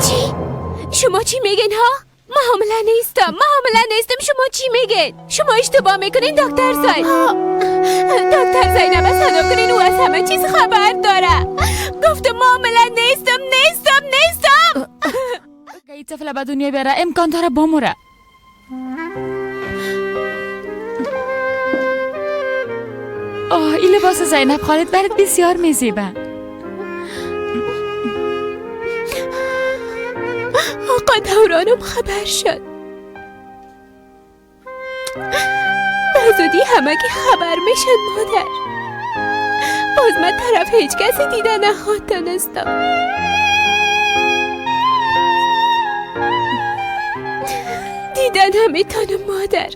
چی؟ شما چی میگین ها؟ ما حامله نیستم شما چی میگین؟ شما اشتباه میکنین دکتر زین. دکتر زینب صدا کنین او از همه چیز خبر داره. گفتم حامله نیستم. اگه این طفل به دنیا بیاره امکان داره بموره. این لباس زینب خالد برات بسیار میزیبه. آقا دورانم خبر شد. بزودی همه که خبر میشن مادر. باز من طرف هیچ کسی دیده نخواستنستم. دیدن نمیتونم مادر.